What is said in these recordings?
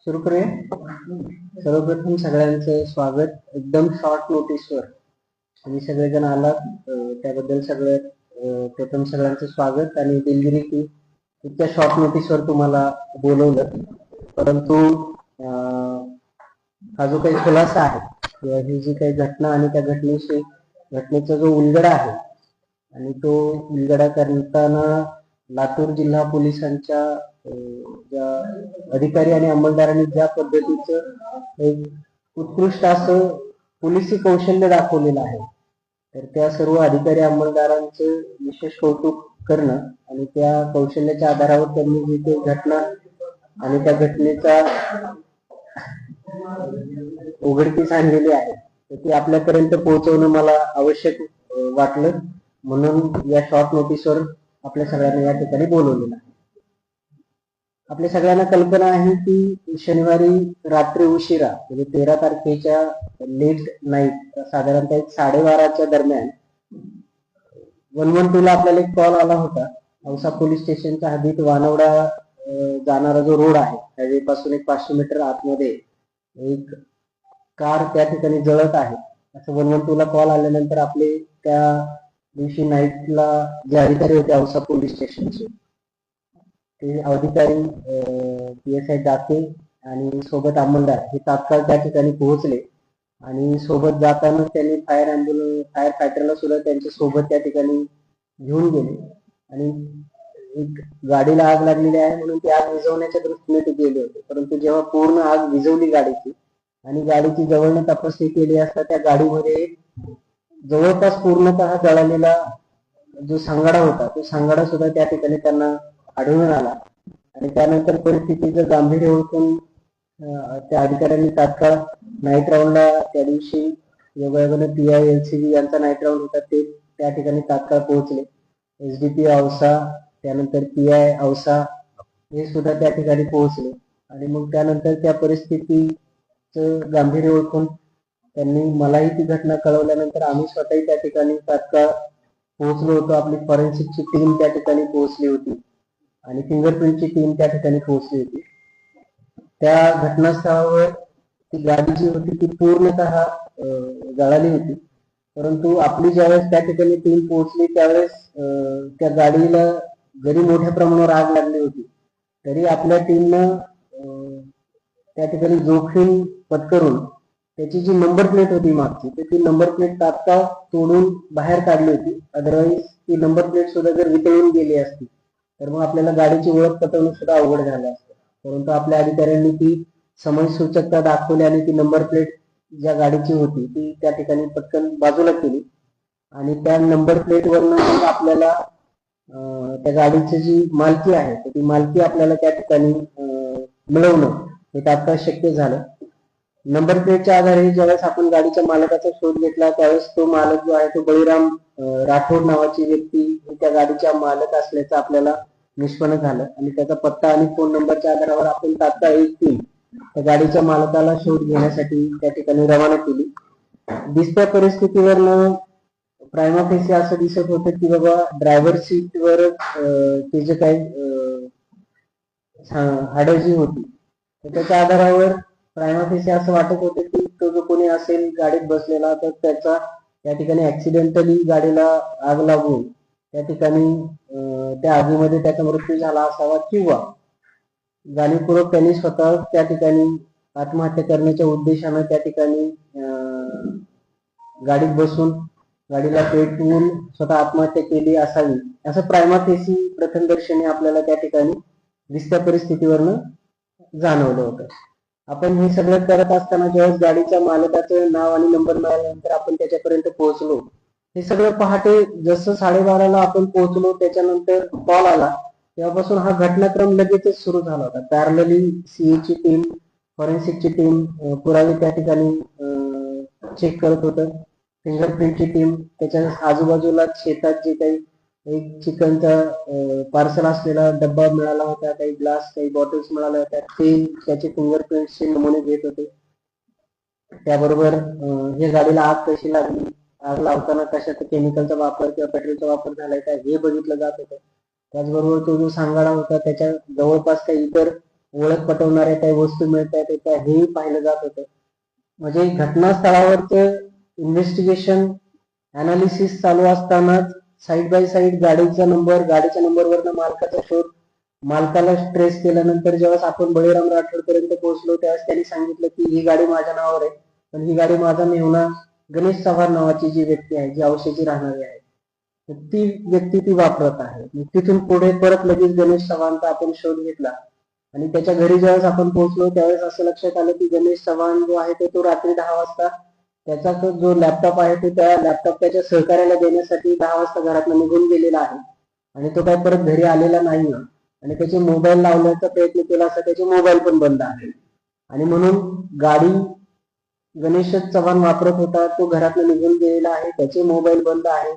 सुरू करूया. सर्वप्रथम सगळ्यांचं स्वागत. एकदम शॉर्ट नोटीसवर तुम्ही सगळेजण आलात, त्याबद्दल प्रथम सगळ्यांचं स्वागत आणि दिलगिरी की इतक्या शॉर्ट नोटीसवर तुम्हाला बोलवलं. परंतु हा जो काही खुलासा आहे किंवा ही जी काही घटना आणि त्या घटनेचा जो उलगडा आहे आणि तो उलगडा करताना लातूर जिल्हा पोलिसांच्या ज्या अधिकारी आणि अंमलदारांनी ज्या पद्धतीचं एक उत्कृष्ट असं पोलिसी कौशल्य दाखवलेलं आहे, तर त्या सर्व अधिकारी अंमलदारांचं विशेष कौतुक करणं आणि त्या कौशल्याच्या आधारावर त्यांनी जी काही घटना आणि त्या घटनेचा उघडकीस आणलेली आहे तर ती आपल्यापर्यंत पोहोचवणं मला आवश्यक वाटलं, म्हणून या शॉर्ट नोटीसवर आपल्या सगळ्यांना या ठिकाणी बोलवलेलं आहे. आपल्या सगळ्यांना कल्पना आहे की शनिवारी रात्री उशिरा म्हणजे 13 तारखेच्या लेट नाईट साधारणतः 12:30च्या दरम्यान 112 ला आपल्याला एक कॉल आला होता. औसा पोलीस स्टेशनच्या हद्दीत वानवडा जाणारा जो रोड आहे हायवे पासून एक 500 मीटर आतमध्ये एक कार त्या ठिकाणी जळत आहे असं 112 ला कॉल आल्यानंतर आपले त्या दिवशी नाईटला जे अधिकारी होते औसा पोलीस स्टेशनचे ते अधिकारी PSI जाते आणि सोबत अंमलदार हे तात्काळ त्या ठिकाणी पोहोचले आणि सोबत जाताना त्यांनी फायर फायटरला सुद्धा त्यांच्या सोबत त्या ठिकाणी घेऊन गेले आणि एक गाडीला आग लागलेली आहे म्हणून ती आग विझवण्याच्या दृष्टीने ते गेले होते. परंतु जेव्हा पूर्ण आग विझवली गाडीची आणि गाडीची जवळनं तपासणी केली असता त्या गाडीमध्ये जवळपास पूर्णतः जळालेला जो सांगाडा होता तो सांगाडा सुद्धा त्या ठिकाणी त्यांना आढळून आला आणि त्यानंतर परिस्थितीचं गांभीर्य ओळखून त्या अधिकाऱ्यांनी तात्काळ नाईट राऊंडला त्या दिवशी योगायोगानं PI LCB यांचा नाईट राऊंड होता ते त्या ठिकाणी तात्काळ पोहोचले. SDP औसा त्यानंतर PI औसा हे सुद्धा त्या ठिकाणी पोहोचले आणि मग त्यानंतर त्या परिस्थितीचं गांभीर्य ओळखून त्यांनी मलाही ती घटना कळवल्यानंतर आम्ही स्वतःही त्या ठिकाणी तात्काळ पोहोचलो होतो. आपली फॉरेन्सिकची टीम त्या ठिकाणी पोहोचली होती आणि फिंगरप्रिंटची टीम त्या ठिकाणी पोहोचली होती. त्या घटनास्थळावर ती गाडी जी होती ती पूर्णतः जळाली होती, परंतु आपली ज्यावेळेस त्या ठिकाणी टीम पोहोचली त्यावेळेस त्या गाडीला जरी मोठ्या प्रमाणावर आग लागली होती तरी आपल्या टीमनं त्या ठिकाणी जोखीम पत्करून त्याची जी नंबर प्लेट होती मागची तर ती नंबर प्लेट तात्काळ तोडून बाहेर काढली होती. अदरवाईज ती नंबर प्लेट सुद्धा जर वितळून गेली असती तर मग आपल्याला गाडीची ओळख पटवणं सुद्धा अवघड झालं असतं. परंतु आपल्या अधिकाऱ्यांनी ती समयसूचकता दाखवली आणि ती नंबर प्लेट ज्या गाडीची होती ती त्या ठिकाणी पटकन बाजूला केली आणि त्या नंबर प्लेटवरनं आपल्याला त्या गाडीची जी मालकी आहे ती मालकी आपल्याला त्या ठिकाणी मिळवणं हे तात्काळ शक्य झालं. नंबर प्लेटच्या आधारे ज्यावेळेस आपण गाडीच्या मालकाचा शोध घेतला त्यावेळेस तो मालक जो आहे तो बळीराम राठोड नावाची व्यक्ती त्या गाडीच्या मालक असल्याचं आपल्याला निष्पन्न झालं आणि त्याचा पत्ता आणि फोन नंबरच्या आधारावर आपण तात्काळ एक टीम त्या गाडीच्या मालकाला शोध घेण्यासाठी त्या ठिकाणी रवाना केली. दिसत्या परिस्थितीवरनं प्रायमा फेसी असं दिसत होतं की बाबा ड्रायव्हर सीटवर ते जे काही हाडं जी होती तर त्याच्या आधारावर प्रायमा फेसी असं वाटत होतं की तो जो कोणी असेल गाडीत बसलेला तर त्याचा त्या ठिकाणी ऍक्सिडेंटली गाडीला आग लागून त्या ठिकाणी त्या आगीमध्ये त्याचा मृत्यू झाला असावा किंवा जाणीवपूर्वक त्यांनी स्वतः त्या ठिकाणी आत्महत्या करण्याच्या उद्देशानं त्या ठिकाणी गाडीत बसून गाडीला पेटवून स्वतः आत्महत्या केली असावी असं प्रायमा फेसी प्रथमदर्शनी आपल्याला त्या ठिकाणी दिसत्या परिस्थितीवरनं जाणवलं होतं. आपण हे सगळं करत असताना जेव्हा गाडीच्या मालकाचं नाव आणि नंबर मिळाल्यानंतर आपण त्याच्यापर्यंत पोहोचलो. हे सगळं पहाटे जसं 12:30ला आपण पोहोचलो त्याच्यानंतर कॉल आला तेव्हापासून हा घटनाक्रम लगेचच सुरू झाला होता. पॅरलली CA ची टीम फॉरेन्सिकची टीम पुरावे त्या ठिकाणी चेक करत होतं. फिंगरप्रिंटची टीम त्याच्या आजूबाजूला शेतात जे काही एक चिकनचा पार्सल असलेला डब्बा मिळाला होता, काही ग्लास काही बॉटल्स मिळाल्या होत्या ते त्याचे फिंगरप्रिंटचे नमुने घेत होते. त्याबरोबर हे गाडीला आग कशी लागली, आग लावताना कशाचा केमिकलचा वापर किंवा पेट्रोलचा वापर झालाय का हे बघितलं जात होतं. त्याचबरोबर तो जो सांगाडा होता त्याच्या जवळपास काही इतर ओळख पटवणाऱ्या काही वस्तू मिळत आहेत हेही पाहिलं जात होतं. म्हणजे घटनास्थळावरचं इन्व्हेस्टिगेशन अनालिसिस चालू असतानाच साईड बाय साईड गाडीच्या नंबरवरनं मालकाचा शोध, मालकाला ट्रेस केल्यानंतर जेव्हा आपण बळीराम राठोड पर्यंत पोहोचलो त्यावेळेस त्यांनी सांगितलं की ही गाडी माझ्या नावावर आहे, पण ही गाडी माझा मेहुणा गणेश चव्हाण नावाची जी व्यक्ती आहे, जी औषधी राहणारी आहे, ती व्यक्ती ती वापरत आहे. तिथून पुढे परत लगेच गणेश चव्हाणचा आपण शोध घेतला आणि त्याच्या घरी ज्यावेळेस आपण पोहोचलो त्यावेळेस असं लक्षात आलं की गणेश चव्हाण जो आहे तो रात्री 10 वाजता त्याचा जो लॅपटॉप आहे तो त्या लॅपटॉप त्याच्या सहकार्याला देण्यासाठी 10 वाजता घरातून निघून गेलेला आहे आणि तो काय परत घरी आलेला नाही आणि त्याचे मोबाईल लावण्याचा प्रयत्न केला असता त्याचे मोबाईल पण बंद आहे आणि म्हणून गाडी गणेश चव्हाण वापरत होता तो घरातून निघून गेलेला आहे, त्याचे मोबाईल बंद आहे.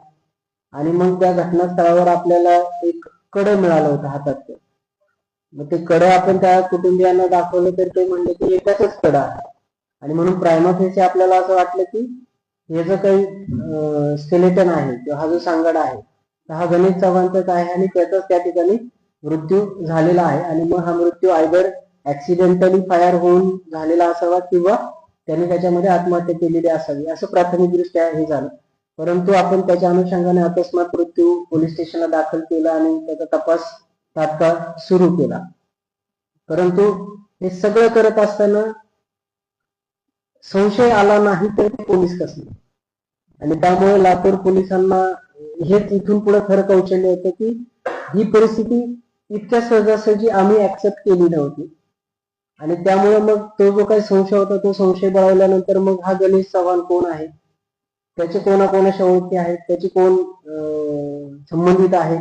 आणि मग त्या घटनास्थळावर आपल्याला एक कडं मिळालं होतं हातात. मग ते कडं आपण त्या कुटुंबियांना दाखवलं तर ते म्हणले की एकाच कडं आहे आणि म्हणून प्रायमा फेसी आपल्याला असं वाटलं की हे जो काही स्केलेटन आहे किंवा हा जो सांगाडा आहे हा गणेश चव्हाणचाच आहे आणि त्याचाच त्या ठिकाणी मृत्यू झालेला आहे आणि मग हा मृत्यू आयदर ऍक्सिडेंटली फायर होऊन झालेला असावा किंवा त्याने त्याच्यामध्ये आत्महत्या केलेली असावी असं प्राथमिकदृष्ट्या हे झालं. परंतु आपण त्याच्या अनुषंगाने अकस्मात मृत्यू पोलीस स्टेशनला दाखल केला आणि त्याचा तपास तात्काळ सुरू केला. परंतु हे सगळं करत असताना संशय आला नाही तर ते पोलीस कसले आणि त्यामुळे लातूर पोलिसांना हेच इथून पुढे खरं कौशल्य होतं की ही परिस्थिती इतक्या सहजासहजी आम्ही ऍक्सेप्ट केली नव्हती आणि त्यामुळे मग तो जो काही संशय होता तो संशय बळावल्यानंतर मग हा गणेश चव्हाण कोण आहे, त्याचे कोणाकोणाच्या ओळखी आहेत, त्याचे कोण संबंधित आहेत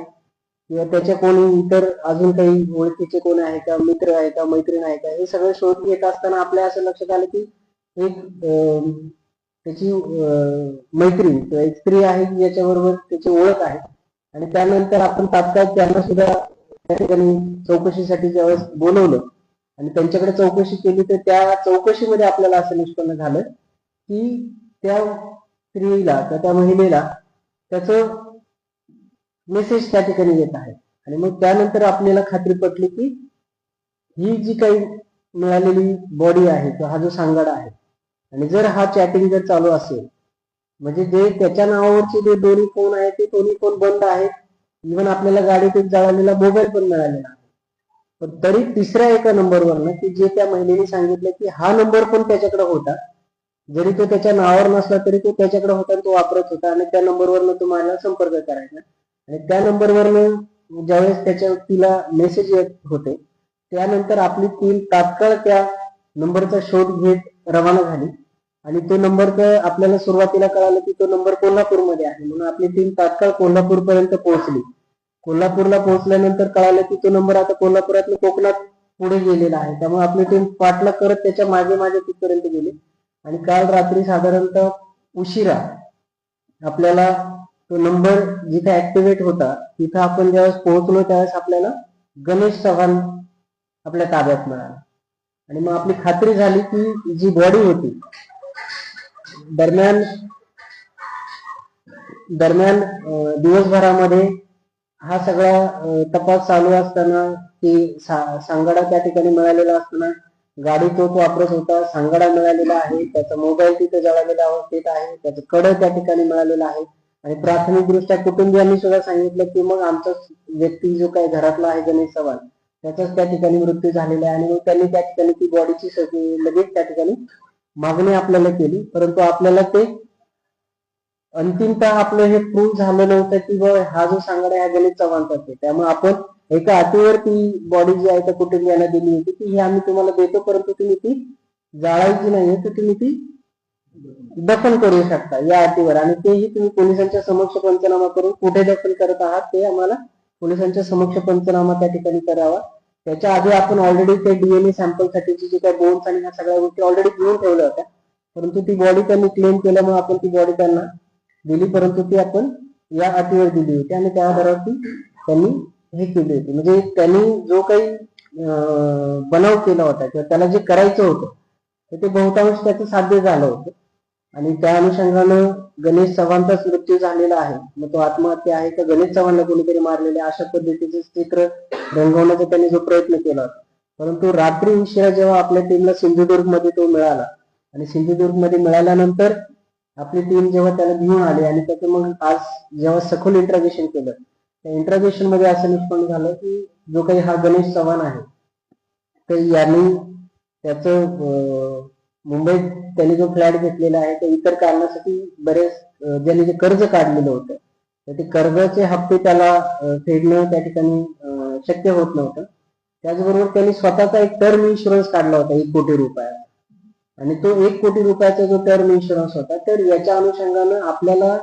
किंवा त्याच्या कोणी इतर अजून काही ओळखीचे कोण आहे का, मित्र आहे का, मैत्रीण आहे का, हे सगळं शोध घेत असताना आपल्या असं लक्षात आलं की एक त्याची मैत्रीण किंवा एक स्त्री आहे की ज्याच्याबरोबर त्याची ओळख आहे आणि त्यानंतर आपण तात्काळ त्यांना सुद्धा त्या ठिकाणी चौकशीसाठी ज्यावेळेस बोलवलं आणि त्यांच्याकडे चौकशी केली तर त्या चौकशीमध्ये आपल्याला असं निष्पन्न झालं की त्या स्त्रीला किंवा त्या महिलेला त्याचं मेसेज त्या ठिकाणी येत आहे आणि मग त्यानंतर आपल्याला खात्री पटली की ही जी काही मिळालेली बॉडी आहे किंवा हा जो सांगाडा आहे आणि जर हा चॅटिंग जर चालू असेल म्हणजे जे त्याच्या नावावरचे जे दोन्ही फोन आहेत ते दोन्ही फोन बंद आहेत, इव्हन आपल्याला गाडीत एक जळालेला मोबाईल पण मिळालेला आहे, पण तरी तिसऱ्या एका नंबरवरनं की जे त्या महिलेने सांगितलं की हा नंबर पण त्याच्याकडे होता, जरी तो त्याच्या नावावर नसला तरी तो त्याच्याकडे होता, तो वापरत होता आणि त्या नंबरवरनं तुम्हाला संपर्क करायचा आणि त्या नंबरवरनं ज्यावेळेस त्याच्या तिला मेसेज येत होते त्यानंतर आपली टीम तात्काळ त्या नंबरचा शोध घेत रवाना झाली आणि तो नंबर तर आपल्याला सुरुवातीला कळालं की तो नंबर कोल्हापूरमध्ये आहे म्हणून आपली टीम तात्काळ कोल्हापूर पर्यंत पोहोचली. कोल्हापूरला पोहोचल्यानंतर कळालं की तो नंबर आता कोल्हापुरातून कोकणात पुढे गेलेला आहे, त्यामुळे आपली टीम पाठलाग करत त्याच्या मागे तिथपर्यंत गेली आणि काल रात्री साधारणतः उशिरा आपल्याला तो नंबर जिथे ऍक्टिव्हेट होता तिथं आपण ज्यावेळेस पोहोचलो त्यावेळेस आपल्याला गणेश चव्हाण आपल्या ताब्यात मिळाला आणि मग आपली खात्री झाली की जी बॉडी होती दरम्यान दिवसभरामध्ये हा सगळा तपास चालू असताना की सांगाडा त्या ठिकाणी मिळालेला असताना गाडी तो वापरत होता, सांगाडा मिळालेला आहे, त्याचा मोबाईल तिथे जळालेला अवस्थेत आहे, त्याचं कडं त्या ठिकाणी मिळालेलं आहे आणि प्राथमिकदृष्ट्या कुटुंबियांनी सुद्धा सांगितलं की मग आमचा व्यक्ती जो काही घरातला आहे गणेश चव्हाण त्याचाच त्या ठिकाणी मृत्यू झालेला आहे आणि मग त्यांनी त्या ठिकाणी ती बॉडीची लगेच त्या ठिकाणी मागणी आपल्याला केली, परंतु आपल्याला ते अंतिमतः आपलं हे प्रूव्ह झालं नव्हतं की हा जो सांगाडा आहे गणेश चव्हाणचाच आहे. त्यामुळे आपण एका अटीवर ती बॉडी जी आहे त्या कुटुंबियांना दिली होती की ही आम्ही तुम्हाला देतो परंतु तुम्ही ती जाळायची नाहीये तर तुम्ही ती दफन करू शकता या अटीवर आणि तेही तुम्ही पोलिसांच्या समक्ष पंचनामा करून कुठे दफन करत आहात ते आम्हाला पोलिसांच्या समक्ष पंचनामा त्या ठिकाणी करावा. त्याच्या आधी आपण ऑलरेडी ते डीएनए सॅम्पल साठीची जी काही बोन्स आणि ह्या सगळ्या गोष्टी ऑलरेडी घेऊन ठेवल्या होत्या, परंतु ती बॉडी त्यांनी क्लेम केल्यामुळे आपण ती बॉडी त्यांना दिली, परंतु ती आपण या अटीवर दिली होती आणि त्या आधारावरती त्यांनी हे केली होती. म्हणजे त्यांनी जो काही बनाव केला होता किंवा त्याला जे करायचं होतं ते बहुतांश त्याचं साध्य झालं होतं आणि त्या अनुषंगानं गणेश चव्हाणचाच मृत्यू झालेला आहे, मग तो आत्महत्या आहे का गणेश चव्हाणला कोणीतरी मारलेले, अशा पद्धतीचे चित्र रंगवण्याचा त्यांनी जो प्रयत्न केला होता. परंतु रात्री उशिरा जेव्हा आपल्या टीमला सिंधुदुर्ग मध्ये तो मिळाला आणि सिंधुदुर्ग मध्ये मिळाल्यानंतर आपली टीम जेव्हा त्याला घेऊन आली आणि त्याचं मग आज जेव्हा सखोल इंट्रोगेशन केलं, त्या इंट्रोगेशन मध्ये असं निष्पन्न झालं की जो काही हा गणेश चव्हाण आहे तर यांनी त्याचं मुंबईत त्यांनी जो फ्लॅट घेतलेला आहे ते इतर कारणासाठी बरेच ज्यांनी जे कर्ज काढलेलं होतं तर ते कर्जाचे हप्ते त्याला फेडणं त्या ठिकाणी शक्य होत नव्हतं. त्याचबरोबर त्यांनी स्वतःचा एक टर्म इन्शुरन्स काढला होता 1 कोटी रुपयाचा, आणि तो 1 कोटी रुपयाचा जो टर्म इन्शुरन्स होता तर याच्या अनुषंगानं आपल्याला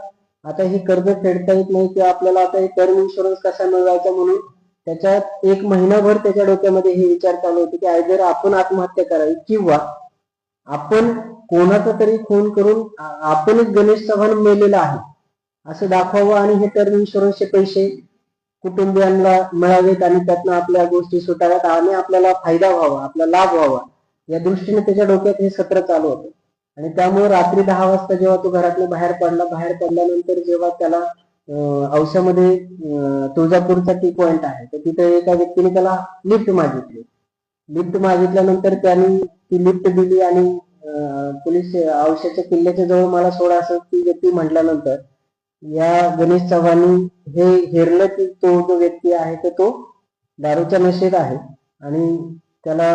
आता ही कर्ज फेडता येत नाही किंवा आपल्याला आता हे टर्म इन्शुरन्स कसा मिळवायचा म्हणून त्याच्यात 1 महिनाभर त्याच्या डोक्यामध्ये हे विचार चालू होते की आयदर आपण आत्महत्या करावी किंवा आपण कोणाचा तरी खून करून आपणच गणेश चव्हाण मेलेला आहे असं दाखवावं आणि हे टर्म इन्शुरन्सचे पैसे कुटुंबियांना मिळावेत आणि त्यातनं आपल्या गोष्टी सुटाव्यात आणि आपल्याला फायदा व्हावा, आपला लाभ व्हावा, या दृष्टीने त्याच्या डोक्यात हे सत्र चालू होतं. आणि त्यामुळे रात्री 10 वाजता जेव्हा तो घरातून बाहेर पडल्यानंतर जेव्हा त्याला औषधामध्ये तुळजापूरचा टी पॉइंट आहे तर तिथे एका व्यक्तीने त्याला लिफ्ट मागितल्यानंतर त्यांनी ती लिफ्ट दिली आणि पोलीस औषधाच्या किल्ल्याच्या जवळ मला सोडा असं ती व्यक्ती म्हटल्यानंतर या गणेश चव्हाणी हे हेरलं की तो जो व्यक्ती आहे तर तो दारूच्या नशेत आहे आणि त्याला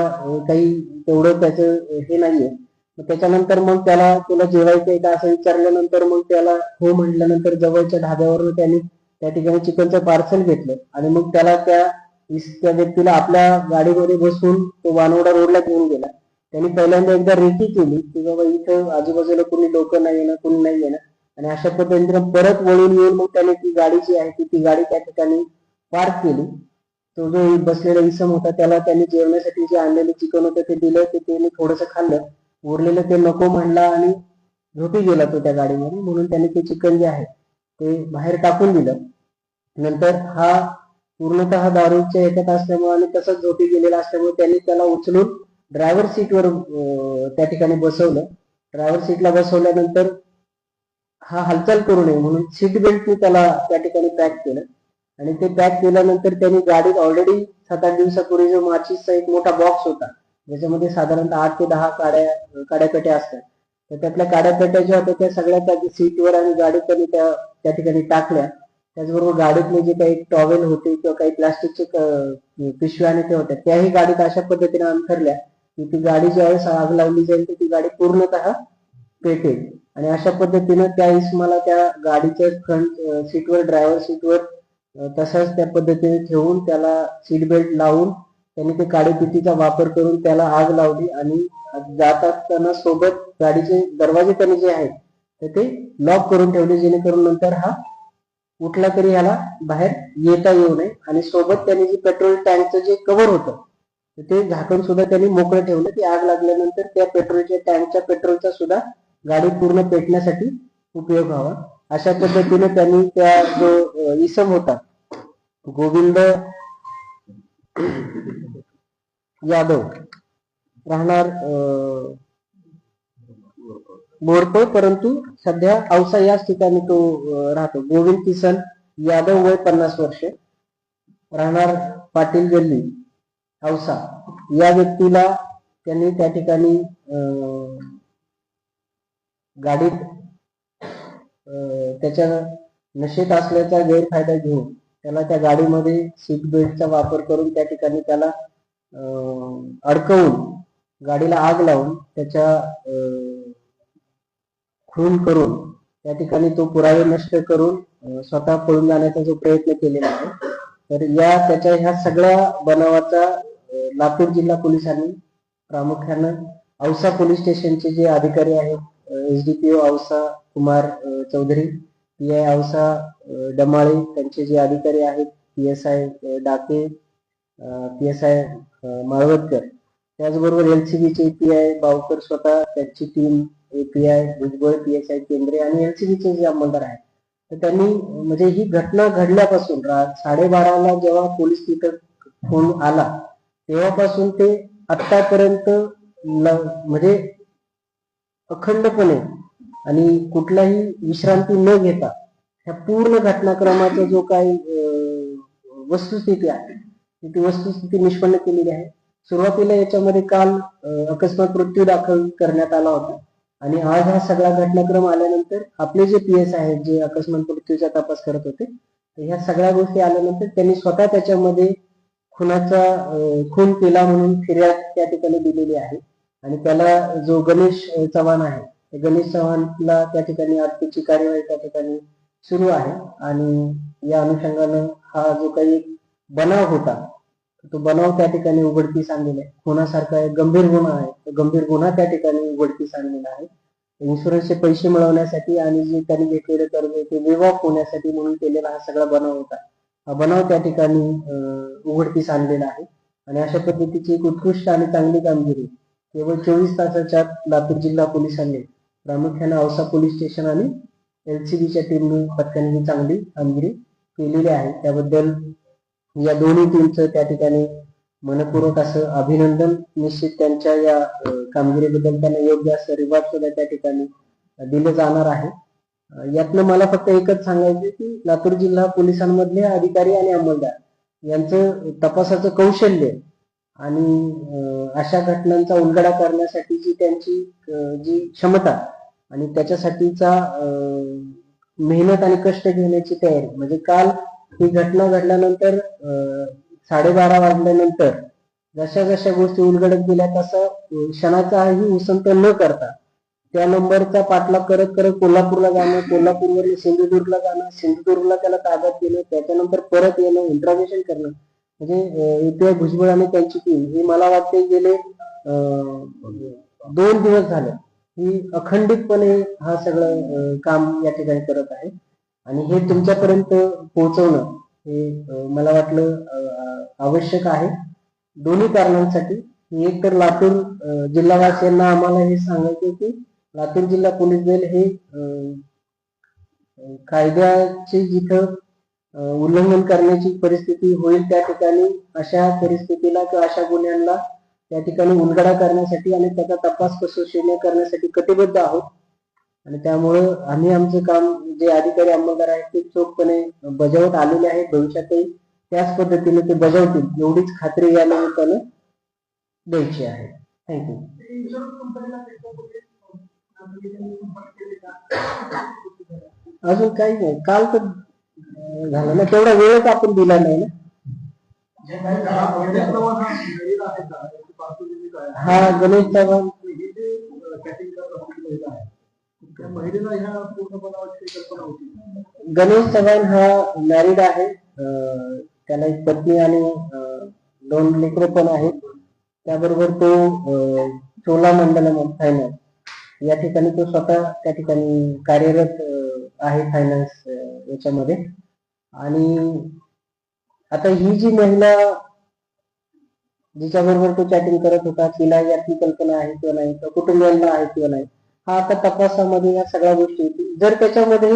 काही तेवढं त्याचं हे नाहीये. त्याच्यानंतर मग त्याला तुला जेवायचंय का असं विचारल्यानंतर मग त्याला हो म्हटल्यानंतर जवळच्या ढाब्यावरून त्यांनी त्या ठिकाणी चिकनचं पार्सल घेतलं आणि मग त्याला त्या व्यक्तीला आपल्या गाडीमध्ये बसून तो वानवडा रोडला घेऊन गेला. त्यांनी पहिल्यांदा एकदा रेकी केली की बाबा इथं आजूबाजूला कोणी लोक नाही येणं, कोणी नाही येणं, आणि अशा पद्धतीने परत वळून येऊन मग त्याने ती गाडी जी आहे ती गाडी त्या ठिकाणी पार्क केली. तो जो बसलेला इसम होता त्याला त्यांनी जेवण्यासाठी जे आणलेलं चिकन होतं ते दिलं, ते त्याने थोडंसं खाल्लं, उरलेलं ते नको म्हणला आणि झोपी गेला तो त्या गाडीमध्ये, म्हणून त्याने ते चिकन जे आहे ते बाहेर टाकून दिलं. नंतर हा पूर्णतः दारूच्या ह्याच्यात असल्यामुळे आणि तसंच झोपी गेलेला असल्यामुळे त्यांनी त्याला उचलून ड्रायव्हर सीटवर त्या ठिकाणी बसवलं. ड्रायव्हर सीटला बसवल्यानंतर हा हालचाल करू नये म्हणून सीट बेल्टने त्याला त्या ठिकाणी पॅक केलं आणि ते पॅक केल्यानंतर त्यांनी गाडीत ऑलरेडी 7-8 दिवसापूर्वी जो माचीसचा एक मोठा बॉक्स होता ज्याच्यामध्ये साधारणतः 8 ते 10 काड्यापेट्या असतात, तर त्यातल्या काड्यापेट्या ज्या होत्या त्या सगळ्या त्या सीटवर आणि गाडीत त्यांनी त्या ठिकाणी टाकल्या. त्याचबरोबर गाडीतले जे काही टॉवेल होते किंवा काही प्लास्टिकचे पिशव्या आणि ते होत्या त्याही गाडीत अशा पद्धतीने अंथरल्या की ती गाडी ज्यावेळेस आग लावली जाईल तर ती गाडी पूर्णतः पेटेल. आणि अशा पद्धतीनं त्या इसमाला त्या गाडीच्या फ्रंट सीटवर, ड्रायव्हर सीटवर तसाच त्या पद्धतीने ठेवून त्याला सीट बेल्ट लावून त्यांनी ते काळीपिटीचा वापर करून त्याला आग लावली आणि जात असताना सोबत गाडीचे दरवाजे त्यांनी जे आहेत तर ते लॉक करून ठेवले जेणेकरून नंतर हा कुठला तरी ह्याला बाहेर येता येऊ नये. आणि सोबत त्यांनी जे पेट्रोल टँकचं जे कव्हर होतं ते झाकण सुद्धा त्यांनी मोकळं ठेवलं की आग लागल्यानंतर त्या पेट्रोलच्या टँकच्या पेट्रोलचा सुद्धा गाडी पूर्ण पेटण्यासाठी उपयोग व्हावा. अशा पद्धतीने त्यांनी त्या जो इसम होता गोविंद यादव राहणार बोरतो, परंतु सध्या औसा याच ठिकाणी तो राहतो. गोविंद किसन यादव वय 50 वर्ष राहणार पाटील गल्ली औसा, या व्यक्तीला त्यांनी त्या ठिकाणी गाडीत त्याच्या नशेत असल्याचा गैरफायदा घेऊन त्याला त्या गाडीमध्ये सीट बेल्टचा वापर करून त्या ठिकाणी त्याला अडकवून गाडीला आग लावून त्याच्या खून करून त्या ठिकाणी तो पुरावे नष्ट करून स्वतः पळून जाण्याचा जो प्रयत्न केलेला आहे. तर त्याच्या ह्या सगळ्या बनावाचा लातूर जिल्हा पोलिसांनी प्रामुख्यानं औसा पोलीस स्टेशनचे जे अधिकारी आहेत एसडीपीओ औसा कुमार चौधरी, पीआय औसा डमाळे, त्यांचे जे अधिकारी आहेत पीएसआय डाके, पीएसआय माळवदकर, त्याचबरोबर एलसीबीचे पीआय बावकर स्वतः, त्यांची टीम एपीआय भुजबळ, पीएसआय केंद्रे आणि एलसीबीचे जे अंमलदार आहेत, तर त्यांनी म्हणजे ही घटना घडल्यापासून 12:30ला जेव्हा पोलीस तिथं फोन आला तेव्हापासून ते आतापर्यंत म्हणजे अखंडपणे आणि कुठलाही विश्रांती न घेता ह्या पूर्ण घटनाक्रमाचा जो काही वस्तुस्थिती आहे ती वस्तुस्थिती निष्पन्न केलेली आहे. सुरुवातीला याच्यामध्ये काल अकस्मात मृत्यू दाखल करण्यात आला होता आणि आज हा सगळा घटनाक्रम आल्यानंतर आपले जे PS आहेत जे अकस्मात मृत्यूचा तपास करत होते ह्या सगळ्या गोष्टी आल्यानंतर त्यांनी स्वतः त्याच्यामध्ये खून केला म्हणून फिर्याद त्या ठिकाणी दिलेली आहे आणि त्याला जो गणेश चव्हाण आहे गणेश चव्हाणला त्या ठिकाणी अटकेची कार्यवाही त्या ठिकाणी सुरू आहे आणि या अनुषंगानं हा जो काही बनाव होता तो बनाव त्या ठिकाणी उघडकीस आणलेला आहे. खुनासारखा एक गंभीर गुन्हा आहे, तो गंभीर गुन्हा त्या ठिकाणी उघडकीस आणलेला आहे. इन्शुरन्सचे पैसे मिळवण्यासाठी आणि जे त्यांनी घेतलेले कर्ज ते वेवॉफ होण्यासाठी म्हणून केलेला हा सगळा बनाव होता. हा बनाव त्या ठिकाणी उघडकीस आणलेला आहे आणि अशा पद्धतीची एक उत्कृष्ट आणि चांगली कामगिरी केवळ 24 तासाच्या लातूर जिल्हा पोलिसांनी प्रामुख्याने औसा पोलीस स्टेशन आणि LCBच्या टीमने पथकाने ही चांगली कामगिरी केलेली आहे. त्याबद्दल या दोन्ही टीमचं त्या ठिकाणी मनपूर्वक असं अभिनंदन. निश्चित त्यांच्या या कामगिरीबद्दल त्यांना योग्य असं रिवॉर्ड सुद्धा त्या ठिकाणी दिलं जाणार आहे. यातनं मला फक्त एकच सांगायचं की लातूर जिल्हा पोलिसांमधले अधिकारी आणि अंमलदार यांचं तपासाचं कौशल्य आणि अशा घटनांचा उलगडा करण्यासाठीची त्यांची जी क्षमता आणि त्याच्यासाठीचा मेहनत आणि कष्ट घेण्याची तयारी, म्हणजे काल ही घटना घडल्यानंतर 12:30 वाजल्यानंतर जशा जशा गोष्टी उलगडत गेल्या तसं क्षणाचाही उसंत न करता त्या नंबरचा पाठलाग करत करत कोल्हापूरला जाणं, कोल्हापूरवरून सिंधुदुर्गला जाणं, सिंधुदुर्गला त्याला ताब्यात घेणं, त्याच्यानंतर परत येणं, इंट्रॉगेशन करणं, म्हणजे API भुजबळ आणि त्यांची टीम ही मला वाटते गेले 2 दिवस झाले ही अखंडितपणे हा सगळं काम या ठिकाणी करत आहे आणि हे तुमच्यापर्यंत पोहोचवणं हे मला वाटलं आवश्यक आहे दोन्ही कारणांसाठी. एक तर लातूर जिल्हावासियांना आम्हाला हे सांगायचं की लातूर जिल्हा पोलीस दल हे कायद्याचे जिथं उल्लंघन करण्याची परिस्थिती होईल त्या ठिकाणी अशा परिस्थितीला किंवा अशा गुन्ह्यांना त्या ठिकाणी उलगडा करण्यासाठी आणि त्याचा तपास कसून करण्यासाठी कटिबद्ध आहोत आणि त्यामुळं आम्ही आमचं काम जे अधिकारी अंमलदार आहेत ते चोखपणे बजावत आलेले आहेत. भविष्यातही त्याच पद्धतीने ते बजावतील एवढीच खात्री या निमित्तानं द्यायची आहे. थँक्यू. अजून काही नाही, काल तर झालं ना, तेवढा वेळच आपण दिला नाही ना. हा गणेश चव्हाण गणेश चव्हाण हा मॅरिड आहे, त्याला एक पत्नी आणि 2 लेकरं पण आहेत. त्याबरोबर तो चोलामंडलम फायनान्स या ठिकाणी तो स्वतः त्या ठिकाणी कार्यरत आहे फायनान्स याच्यामध्ये. आणि आता ही जी महिला जिच्याबरोबर तो चॅटिंग करत होता तिला यातली कल्पना आहे किंवा नाही, कुटुंबियांना आहे किंवा नाही, हा आता तपासामध्ये या सगळ्या गोष्टी येतील. जर त्याच्यामध्ये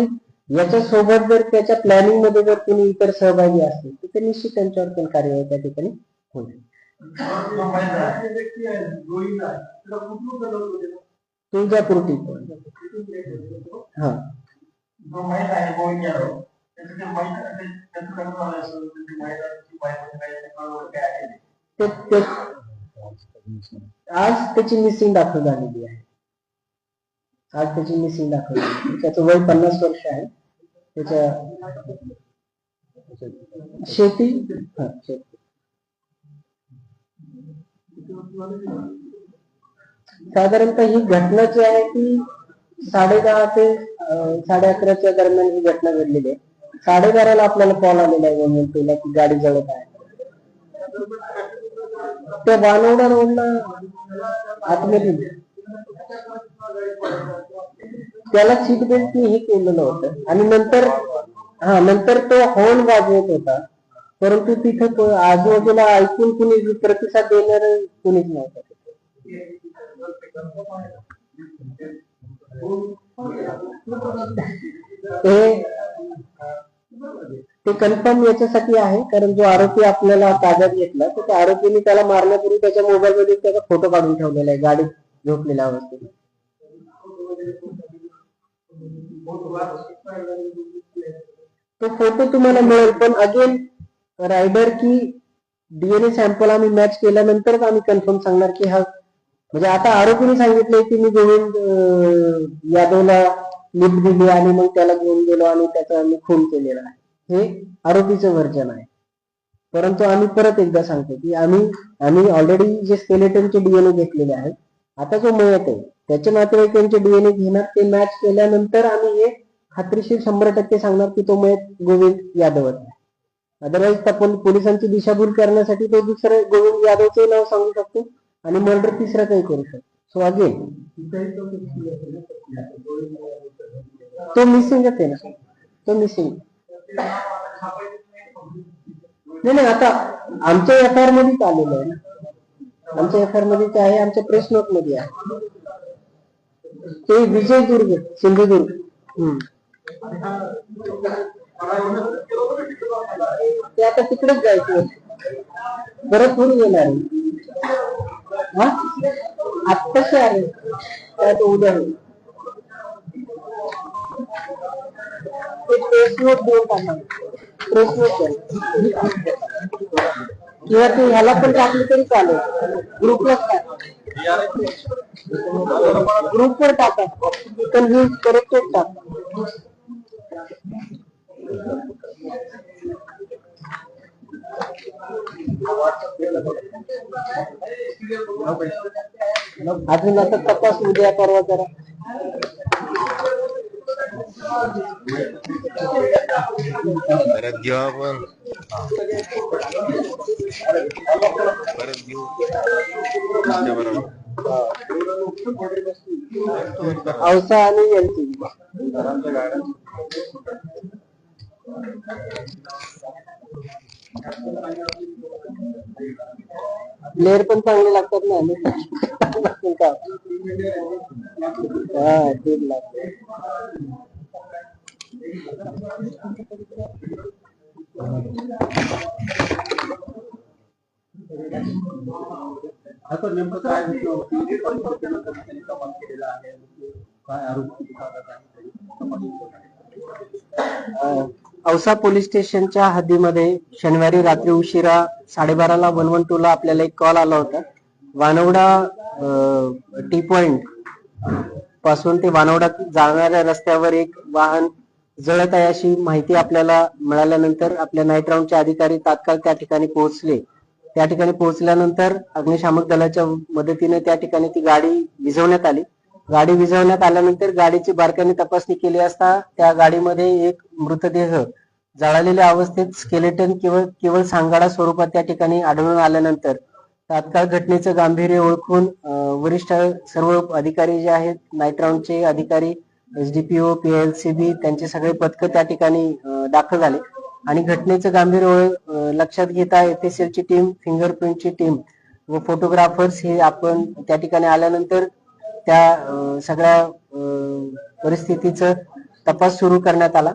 याच्यासोबत जर त्याच्या प्लॅनिंग मध्ये जर कोणी इतर सहभागी असतील तर ते निश्चित त्यांच्यावर पण कार्यवाही त्या ठिकाणी होईल. तुळजापूर हा आज त्याची मिसिंग दाखल झालेली आहे. आज त्याची मिसिंग दाखल झाली. त्याचं वय 50 वर्ष आहे. त्याच्या शेती साधारणतः ही घटना जी आहे ती 10:30 ते 11:30 दरम्यान ही घटना घडलेली आहे. 12:30 आपल्याला कॉल आलेला आहे गव्हर्नमेंटला की गाडी जळत आहे. त्या वानवडा रोडला आतमध्ये त्याला सीट बेल्टनी हे केलेलं होतं आणि नंतर तो हॉर्न वाजवत होता, परंतु तिथं आजूबाजूला ऐकून कुणी प्रतिसाद देणार कुणीच नव्हतं. ते कन्फर्म याच्यासाठी आहे कारण जो आरोपी आपल्याला ताब्यात घेतला तर त्या आरोपीने त्याला मारण्यापूर्वी त्याच्या मोबाईल मध्ये त्याचा फोटो काढून ठेवलेला आहे गाडीत झोपलेल्या अवस्थेत. तो फोटो तुम्हाला मिळेल, पण अगेन रायडर की डीएनए सॅम्पल आम्ही मॅच केल्यानंतरच आम्ही कन्फर्म सांगणार की हा, म्हणजे आता आरोपीने सांगितलंय की मी गोविंद यादवला लिफ्ट दिली आणि मग त्याला घेऊन गेलो आणि त्याचा आम्ही खून केलेला आहे, हे आरोपीचं वर्जन आहे. परंतु आम्ही परत एकदा सांगतो की आम्ही ऑलरेडी जे स्केलेटनचे डीएनए घेतलेले आहेत, आता जो मयत आहे त्याच्या नातेवाईकांचे डीएनए घेणार, ते मॅच केल्यानंतर आम्ही हे खात्रीशीर 100% सांगणार की तो मयत गोविंद यादवच आहे. अदरवाईज आपण पोलिसांची दिशाभूल करण्यासाठी तो दुसरं गोविंद यादवचे नाव सांगू शकतो आणि मर्डर तिसरा काही करू शकतो. सो अगेन तो मिसिंगच आहे ना, तो मिसिंग नाही, आता आमच्या एफआयआर मध्येच आलेलं आहे ना, आमच्या एफआयआर मध्येच आहे, आमच्या प्रेस नोट मध्ये आहे. ते विजय दुर्ग, सिंधुदुर्ग. ते आता तिकडेच जायचं, परत थोडी येणार आहे. आत्ताशी आहे, काय तो उद्या होईल. ते प्रेस नोट देऊन टाका, प्रेस नोट किंवा ते ह्याला पण टाकली तरी चालेल, ग्रुपलाच टाका, ग्रुपवर टाका, कन्व्हिन्स करेक्टेड टाका. अजून आता तपास उद्या परवा करा. परत घेऊ आपण, परत घेऊ औसा आणि यांची प्लेअर पण चांगले लागतात ना. हा तेच लागतं. आता नेमकं काय केलेला आहे, काय आरोप औसा पोलीस स्टेशनच्या हद्दीमध्ये शनिवारी रात्री उशिरा 12:30ला 112ला आपल्याला एक कॉल आला होता. वानवडा टी पॉइंट पासून ते वानवडा जाणाऱ्या रस्त्यावर एक वाहन जळत आहे अशी माहिती आपल्याला मिळाल्यानंतर आपल्या नाईट राऊंडचे अधिकारी तात्काळ त्या ठिकाणी पोहोचले. त्या ठिकाणी पोहोचल्यानंतर अग्निशामक दलाच्या मदतीने त्या ठिकाणी ती गाडी विझवण्यात आली. गाडी विझवण्यात आल्यानंतर गाडीची बारकाईने तपासणी केली असता त्या गाडीमध्ये एक मृतदेह जळालेल्या अवस्थेत स्केलेटन केवळ सांगाडा स्वरूपात त्या ठिकाणी आढळून आल्यानंतर तात्काळ घटनेचं गांभीर्य ओळखून वरिष्ठ सर्व अधिकारी जे आहेत, नाईट राऊंडचे अधिकारी, एसडीपीओ, पीएलसीबी त्यांचे सगळे पथक त्या ठिकाणी दाखल झाले आणि घटनेचं गांभीर्य लक्षात घेता एफएसएलची टीम, फिंगरप्रिंटची टीम व फोटोग्राफर्स हे आपण त्या ठिकाणी आल्यानंतर त्या सगळ्या परिस्थितीचा तपास सुरू करण्यात आला.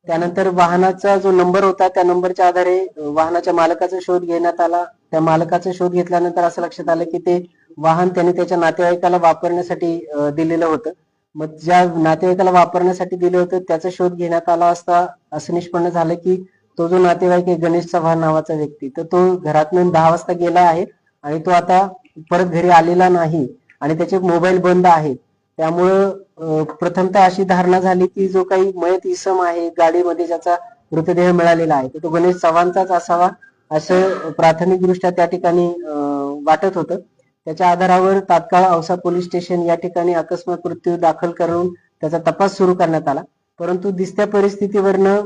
त्यानंतर वाहनाचा जो नंबर होता त्या नंबरच्या आधारे वाहनाच्या मालकाचा शोध घेण्यात आला. त्या मालकाचा शोध घेतल्यानंतर असं लक्षात आलं की ते वाहन त्याने त्याच्या नातेवाईकाला वापरण्यासाठी दिलेलं होतं. मग ज्या नातेवाईकाला वापरण्यासाठी दिलं होतं त्याचा शोध घेण्यात आला असता असं निष्पन्न झालं की तो जो नातेवाईक आहे गणेश चव्हाण नावाचा व्यक्ती, तर तो घरातून 10 वाजता गेला आहे आणि तो आता परत घरी आलेला नाही आणि त्याचे मोबाईल बंद आहे. त्यामुळं प्रथमतः अशी धारणा झाली की जो काही मयत इसम आहे गाडीमध्ये ज्याचा मृतदेह मिळालेला आहे तो गणेश चव्हाणचाच असावा असं प्राथमिकदृष्ट्या त्या ठिकाणी वाटत होतं. त्याच्या आधारावर तात्काळ औसा पोलीस स्टेशन या ठिकाणी अकस्मात मृत्यू दाखल करून त्याचा तपास सुरू करण्यात आला. परंतु दिसत्या परिस्थितीवरनं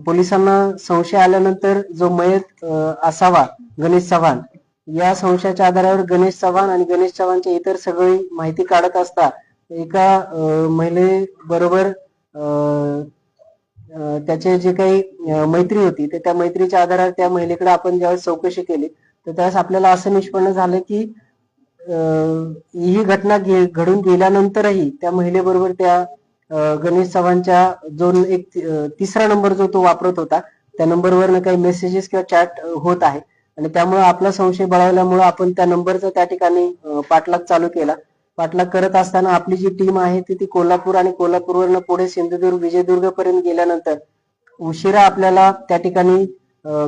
पोलिसांना संशय आल्यानंतर जो मयत असावा गणेश चव्हाण या संशयाच्या आधारावर गणेश चव्हाण आणि गणेश चव्हाणच्या इतर सगळी माहिती काढत असता एका महिलेबरोबर त्याचे जे काही मैत्री होती तर त्या मैत्रीच्या आधारावर त्या महिलेकडे आपण ज्यावेळेस चौकशी केली तर त्यावेळेस आपल्याला असं निष्पन्न झालं की ही घटना घडून गेल्यानंतरही त्या महिलेबरोबर त्या गणेश चव्हाणच्या जो एक तिसरा नंबर जो तो वापरत होता त्या नंबरवरनं काही मेसेजेस किंवा चॅट होत आहे आणि त्यामुळे आपला संशय बळावल्यामुळे आपण त्या नंबरचा त्या ठिकाणी पाठलाग चालू केला. पाठलाग करत असताना आपली जी टीम आहे ती कोल्हापूर आणि कोल्हापूरवरनं पुढे सिंधुदुर्ग विजयदुर्ग पर्यंत गेल्यानंतर उशिरा आपल्याला त्या ठिकाणी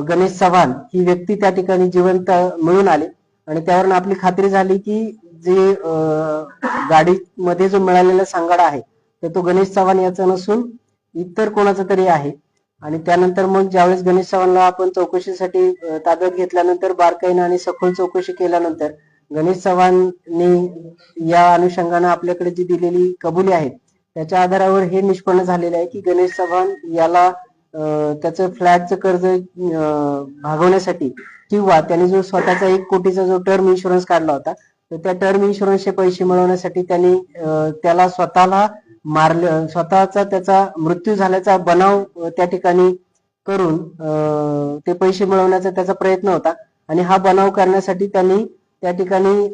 गणेश चव्हाण ही व्यक्ती त्या ठिकाणी जिवंत मिळून आली आणि त्यावरून आपली खात्री झाली की जे गाडीमध्ये जो मिळालेला सांगाडा आहे तर तो गणेश चव्हाण याचा नसून इतर कोणाचा तरी आहे. आणि त्यानंतर मग ज्यावेळेस गणेश चव्हाणला आपण चौकशीसाठी ताब्यात घेतल्यानंतर बारकाईनं आणि सखोल चौकशी केल्यानंतर गणेश चव्हाणने या अनुषंगानं आपल्याकडे जी दिलेली कबुली आहेत त्याच्या आधारावर हे निष्पन्न झालेले आहे की गणेश चव्हाण याला त्याचं फ्लॅटचं कर्ज भागवण्यासाठी किंवा त्याने जो स्वतःचा 1 कोटीचा जो टर्म इन्शुरन्स काढला होता तर त्या टर्म इन्शुरन्सचे पैसे मिळवण्यासाठी त्यांनी त्याला स्वतःला मारलं, स्वतःचा त्याचा मृत्यू झाल्याचा बनाव त्या ठिकाणी करून ते पैसे मिळवण्याचा त्याचा प्रयत्न होता. आणि हा बनाव करण्यासाठी त्यांनी त्या ठिकाणी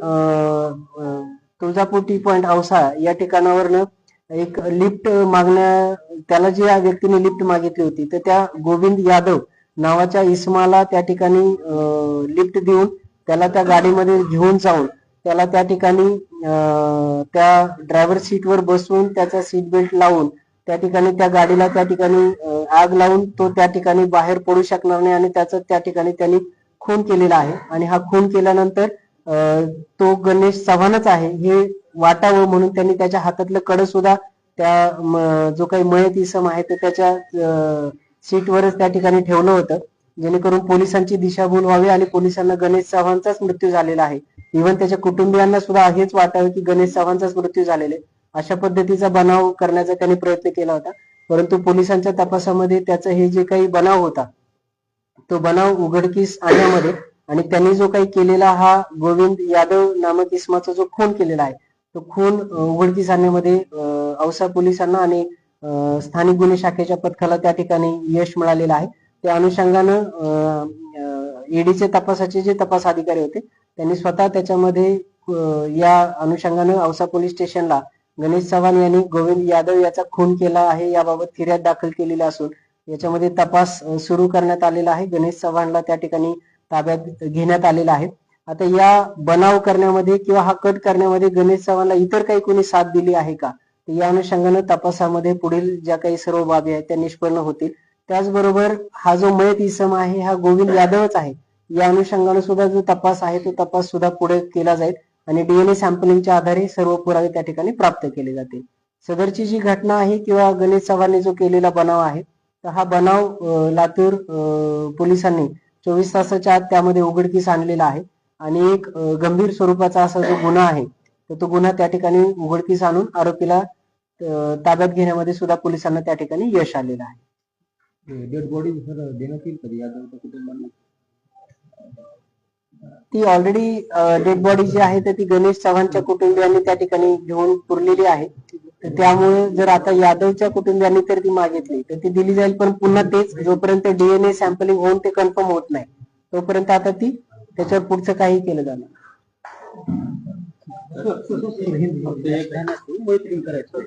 तुळजापूर टी पॉइंट औसा या ठिकाणावरनं एक लिफ्ट त्याला ज्या व्यक्तीने लिफ्ट मागितली होती तर त्या गोविंद यादव नावाच्या इसमाला त्या ठिकाणी लिफ्ट देऊन त्याला त्या गाडीमध्ये घेऊन जाऊन त्याला त्या ठिकाणी त्या ड्रायव्हर सीटवर बसवून त्याचा सीट बेल्ट लावून त्या ठिकाणी त्या गाडीला त्या ठिकाणी आग लावून तो त्या ठिकाणी बाहेर पडू शकणार नाही आणि त्याचा त्या ठिकाणी त्यांनी खून केलेला आहे. आणि हा खून केल्यानंतर तो गणेश चव्हाणच आहे हे वाटावं म्हणून त्यांनी त्याच्या हातातलं कड सुद्धा त्या जो काही मयत इसम आहे तर त्याच्या सीटवरच त्या ठिकाणी ठेवलं होतं जेणेकरून पोलिसांची दिशाभूल व्हावी आणि पोलिसांना गणेश चव्हाणचाच मृत्यू झालेला आहे. इव्हन त्याच्या कुटुंबियांना सुद्धा हेच वाटावं की गणेश चव्हाणचाच मृत्यू झालेला आहे अशा पद्धतीचा बनाव करण्याचा त्यांनी प्रयत्न केला होता. परंतु पोलिसांच्या तपासामध्ये त्याचा हे जे काही बनाव होता तो बनाव उघडकीस आणण्यामध्ये आणि त्यांनी जो काही केलेला हा गोविंद यादव नामक इसमाचा जो खून केलेला आहे तो खून उघडकीस आणण्यामध्ये औसा पोलिसांना आणि स्थानिक गुन्हे शाखेच्या पथकाला त्या ठिकाणी यश मिळालेलं आहे. त्या अनुषंगानं ईडीचे तपासाचे जे तपास अधिकारी होते त्यांनी स्वतः त्याच्यामध्ये या अनुषंगानं औसा पोलीस स्टेशनला गणेश चव्हाण यांनी गोविंद यादव याचा खून केला आहे याबाबत फिर्याद दाखल केलेली असून याच्यामध्ये तपास सुरू करण्यात आलेला आहे. गणेश चव्हाणला त्या ठिकाणी ताब्यात घेण्यात आलेला आहे. आता या बनाव करण्यामध्ये किंवा हा कट करण्यामध्ये गणेश चव्हाणला इतर काही कोणी साथ दिली आहे का या अनुषंगानं तपासामध्ये पुढील ज्या काही सर्व बाबी आहेत त्या निष्पन्न होतील. त्याचबरोबर हा जो मयत इसम आहे हा गोविंद यादवच आहे या अनुषंगानं सुद्धा जो तपास आहे तो तपास सुद्धा पुढे केला जाईल आणि डीएनए सॅम्पलिंगच्या आधारे सर्व पुरावे त्या ठिकाणी प्राप्त केले जातील. सदरची जी घटना आहे किंवा गणेश चव्हाणने जो केलेला बनाव आहे तर हा बनाव लातूर पोलिसांनी 24 तासाच्या आत त्यामध्ये उघडकीस आणलेला आहे आणि एक गंभीर स्वरूपाचा असा जो गुन्हा आहे तर तो गुन्हा त्या ठिकाणी उघडकीस आणून आरोपीला ताब्यात घेण्यामध्ये सुद्धा पोलिसांना त्या ठिकाणी यश आलेलं आहे. डेड बॉडी सर देण्यात येईल कधी यादवच्या कुटुंबांना? ती ऑलरेडी डेड बॉडी जी आहे तर ती गणेश चव्हाणच्या कुटुंबियांनी त्या ठिकाणी घेऊन पुरलेली आहे. तर त्यामुळे जर आता यादवच्या कुटुंबियांनी तर ती मागितली तर ती दिली जाईल पण पुन्हा तेच जोपर्यंत डीएनए सॅम्पलिंग होऊन ते कन्फर्म होत नाही तोपर्यंत आता ती त्याच्यावर पुढचं काही केलं जाणार. मैत्रीण करायचं